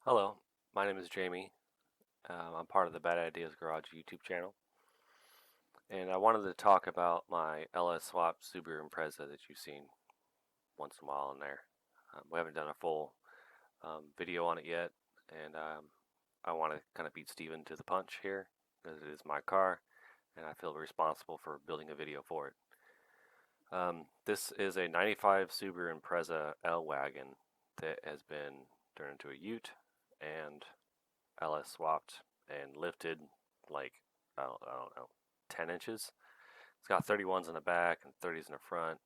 Hello, my name is Jamie. I'm part of the Bad Ideas Garage YouTube channel, and I wanted to talk about my LS Swap Subaru Impreza that you've seen once in a while in there. We haven't done a full video on it yet, and I want to kind of beat Steven to the punch here, because it is my car, and I feel responsible for building a video for it. This is a 95 Subaru Impreza L Wagon that has been turned into a Ute and LS swapped and lifted like I don't know 10 inches. It's got 31s in the back and 30s in the front.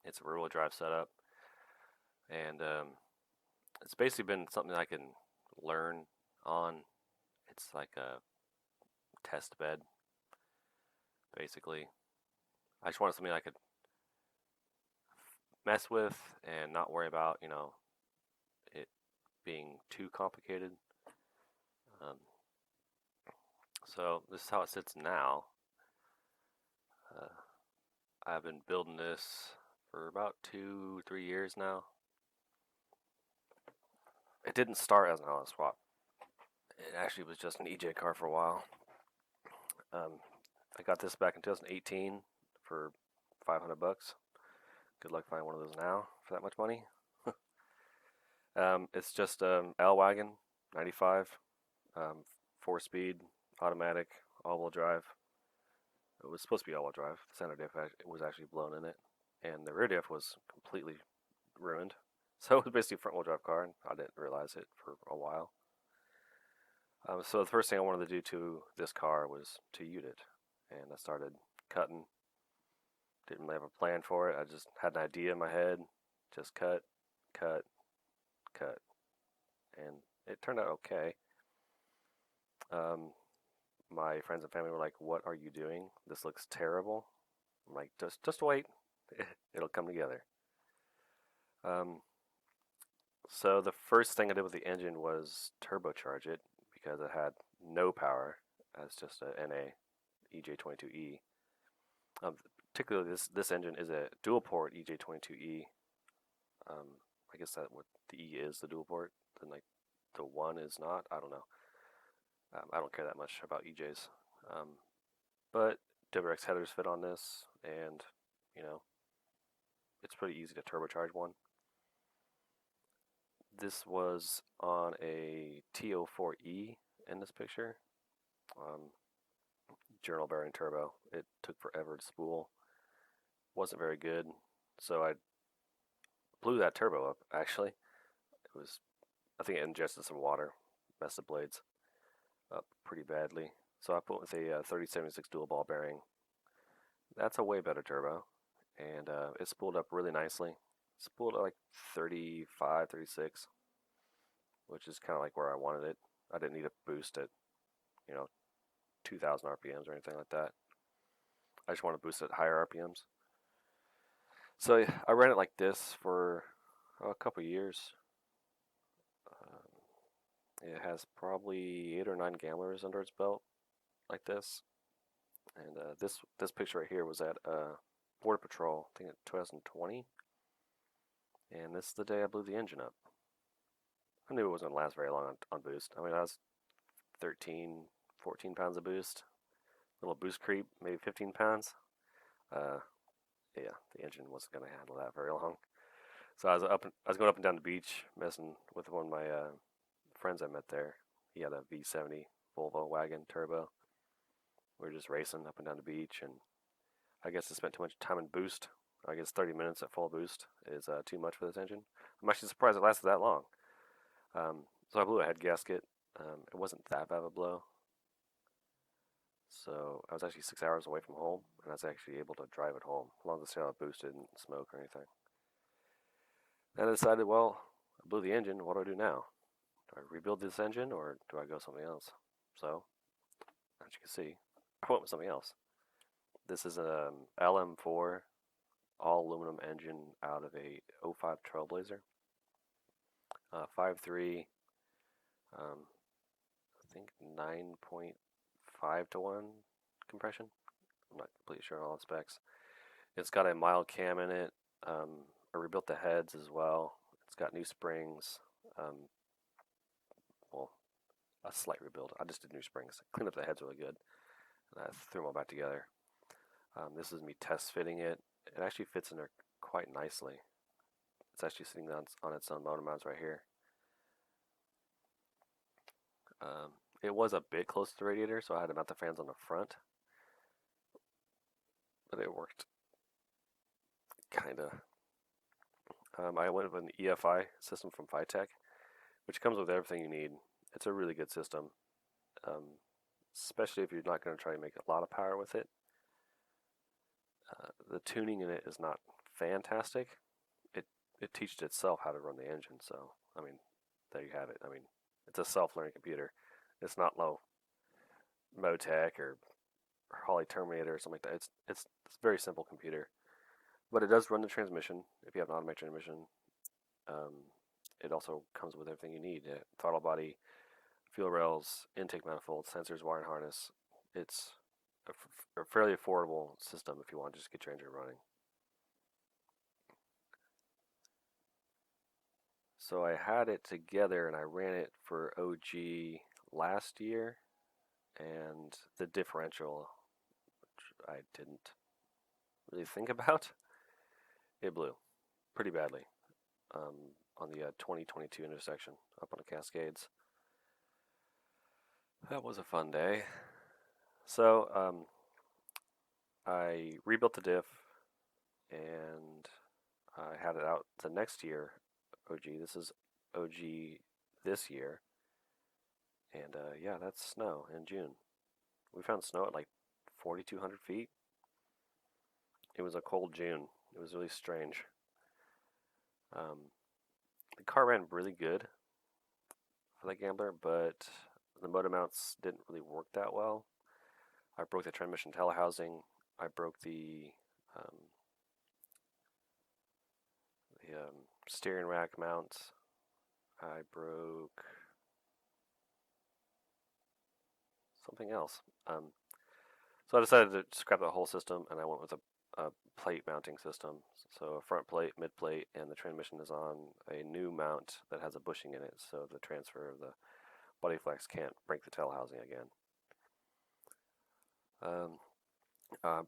It's a rear-wheel drive setup, and it's basically been something I can learn on. It's like a test bed, basically. I just wanted something I could mess with and not worry about, it being too complicated. Um, so this is how it sits now. Uh, I've been building this for about 2-3 years now. It didn't start as an LS swap. It actually was just an EJ car for a while. I got this back in 2018 for 500 bucks. Good luck finding one of those now for that much money. It's just L wagon, 95, 4-speed, automatic, all-wheel drive. It was supposed to be all-wheel drive. The center diff was actually blown in it, and the rear diff was completely ruined. So it was basically a front-wheel drive car, and I didn't realize it for a while. So the first thing I wanted to do to this car was to ute it, and I started cutting. Didn't really have a plan for it. I just had an idea in my head. Just cut, cut, cut, and it turned out okay. My friends and family were like, "What are you doing? This looks terrible." I'm like, "Just wait. It'll come together." Um, so the first thing I did with the engine was turbocharge it because it had no power as just a NA EJ22E. Particularly this engine is a dual port EJ22E. I guess that what the E is, the dual port, then like the one is not. I don't know. I don't care that much about EJs, but WRX headers fit on this, and you know it's pretty easy to turbocharge one. This was on a TO4E in this picture. Journal bearing turbo. It took forever to spool. Wasn't very good, so I blew that turbo up. Actually, I think it ingested some water, messed the blades up pretty badly. So I put with a 3076 dual ball bearing. That's a way better turbo, and it spooled up really nicely. Spooled at like 35, 36, which is kind of like where I wanted it. I didn't need a boost at, 2,000 RPMs or anything like that. I just want to boost at higher RPMs. So I ran it like this for a couple years. It has probably 8 or 9 gamblers under its belt, like this. And this picture right here was at Border Patrol, I think in 2020. And this is the day I blew the engine up. I knew it wasn't going to last very long on boost. I mean, I was 13, 14 pounds of boost. Little boost creep, maybe 15 pounds. Yeah, the engine wasn't going to handle that very long. So I was going up and down the beach, messing with one of my friends I met there. He had a V70 Volvo wagon turbo. We were just racing up and down the beach, and I guess I spent too much time in boost. I guess 30 minutes at full boost is too much for this engine. I'm actually surprised it lasted that long. So I blew a head gasket. It wasn't that bad of a blow. So I was actually 6 hours away from home, and I was actually able to drive it home, as long as the sail boosted and smoke or anything. Then I decided, well, I blew the engine. What do I do now? Do I rebuild this engine, or do I go something else? So, as you can see, I went with something else. This is a LM4 all aluminum engine out of a 05 Trailblazer. 5.3, I think 9.5 to 1 compression. I'm not completely sure on all the specs. It's got a mild cam in it. I rebuilt the heads as well. It's got new springs. well, a slight rebuild. I just did new springs. I cleaned up the heads really good, and I threw them all back together. This is me test fitting it. It actually fits in there quite nicely. It's actually sitting on its own motor mounts right here. It was a bit close to the radiator, so I had to mount the fans on the front, but it worked kinda. I went with an EFI system from Phytech, which comes with everything you need. It's a really good system, especially if you're not going to try to make a lot of power with it. The tuning in it is not fantastic. It teaches itself how to run the engine, so I mean, there you have it. I mean, it's a self-learning computer. It's not low Motec or Holly Terminator or something like that. It's a very simple computer, but it does run the transmission if you have an automatic transmission. It also comes with everything you need: throttle body, fuel rails, intake manifold, sensors, wire and harness. It's a fairly affordable system if you want to just get your engine running. So I had it together and I ran it for OG last year, and the differential, which I didn't really think about, it blew pretty badly on the 2022 intersection up on the Cascades. That was a fun day. So I rebuilt the diff, and I had it out the next year. OG. This is OG this year, and yeah, that's snow in June. We found snow at like 4,200 feet. It was a cold June. It was really strange. The car ran really good for that Gambler, but the motor mounts didn't really work that well. I broke the transmission telehousing. I broke the steering rack mounts. I broke something else. So I decided to scrap the whole system, and I went with a plate mounting system. So a front plate, mid plate, and the transmission is on a new mount that has a bushing in it, so the transfer of the body flex can't break the telehousing again.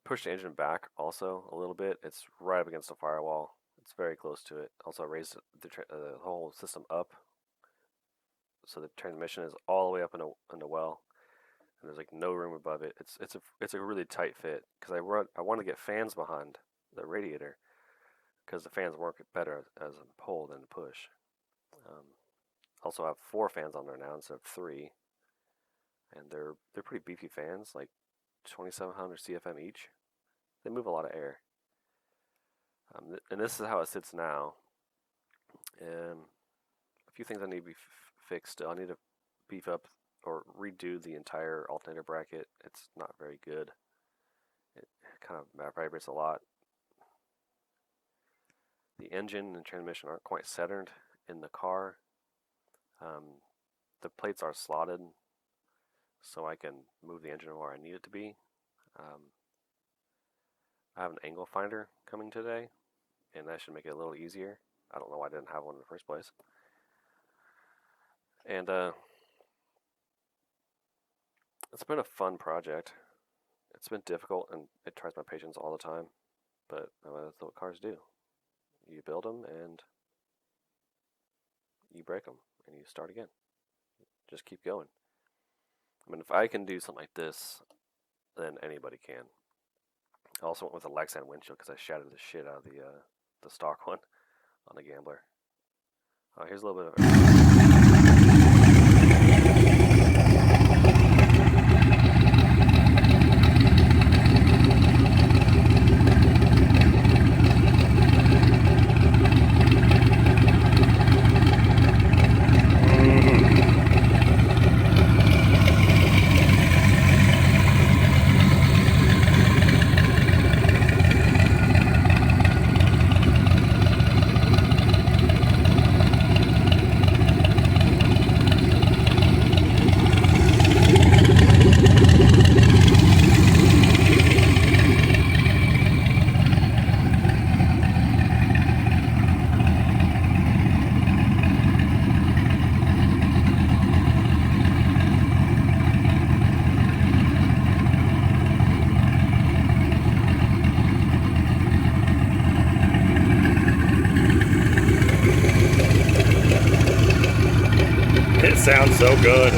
Push the engine back also a little bit. It's right up against the firewall. It's very close to it. Also raised the whole system up, so the transmission is all the way up in the well, and there's like no room above it. It's a really tight fit because I want to get fans behind the radiator because the fans work better as a pull than a push. Also have 4 fans on there now instead of 3, and they're pretty beefy fans, like 2,700 CFM each. They move a lot of air. And this is how it sits now. A few things I need to be fixed. I need to beef up or redo the entire alternator bracket. It's not very good. It kind of vibrates a lot. The engine and transmission aren't quite centered in the car. The plates are slotted, so I can move the engine where I need it to be. I have an angle finder coming today, and that should make it a little easier. I don't know why I didn't have one in the first place. And it's been a fun project. It's been difficult, and it tries my patience all the time, but that's what cars do. You build them, and you break them, and you start again. Just keep going. I mean, if I can do something like this, then anybody can. I also went with a Lexan windshield because I shattered the shit out of the stock one on the Gambler. Here's a little bit of sounds so good.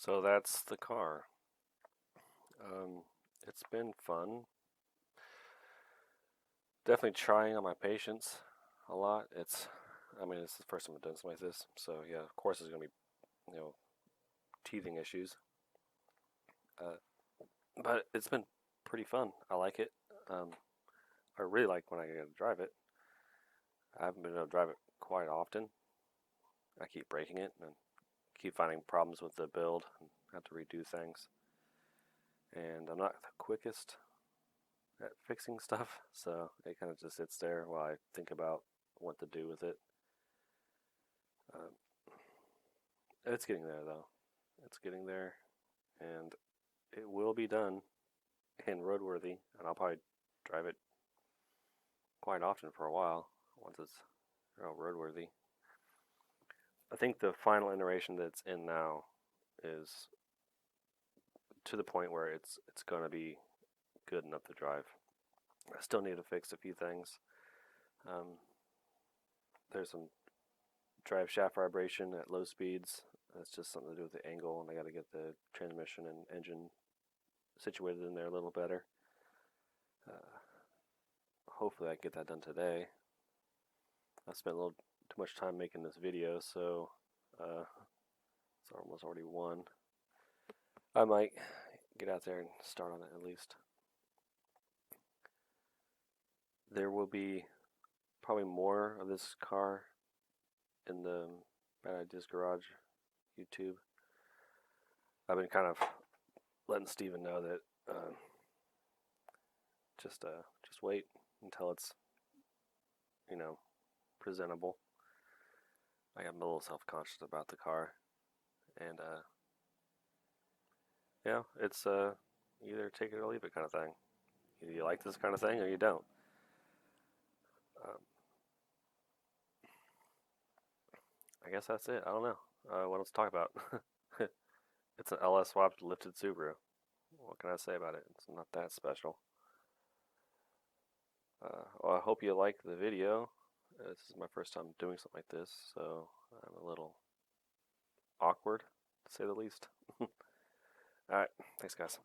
So that's the car. It's been fun. Definitely trying on my patience a lot. I mean, it's the first time I've done something like this. So yeah, of course there's gonna be, teething issues. Uh, but it's been pretty fun. I like it. Um, I really like when I get to drive it. I haven't been able to drive it quite often. I keep breaking it and keep finding problems with the build and have to redo things. And I'm not the quickest at fixing stuff, so it kind of just sits there while I think about what to do with it. Um, it's getting there though. It's getting there, and it will be done and roadworthy, and I'll probably drive it quite often for a while once it's roadworthy. I think the final iteration that's in now is to the point where it's going to be good enough to drive. I still need to fix a few things. There's some drive shaft vibration at low speeds. That's just something to do with the angle, and I got to get the transmission and engine situated in there a little better. Hopefully I can get that done today. I spent a little too much time making this video, so it's almost already 1. I might get out there and start on it at least. There will be probably more of this car in the Bad Ideas Garage YouTube. I've been kind of letting Steven know that just wait until it's presentable. I am a little self-conscious about the car, and it's either take it or leave it kind of thing. Either you like this kind of thing or you don't. I guess that's it. I don't know. What else to talk about? It's an LS swapped lifted Subaru. What can I say about it? It's not that special. Well, I hope you like the video. This is my first time doing something like this, so I'm a little awkward, to say the least. Alright, thanks guys.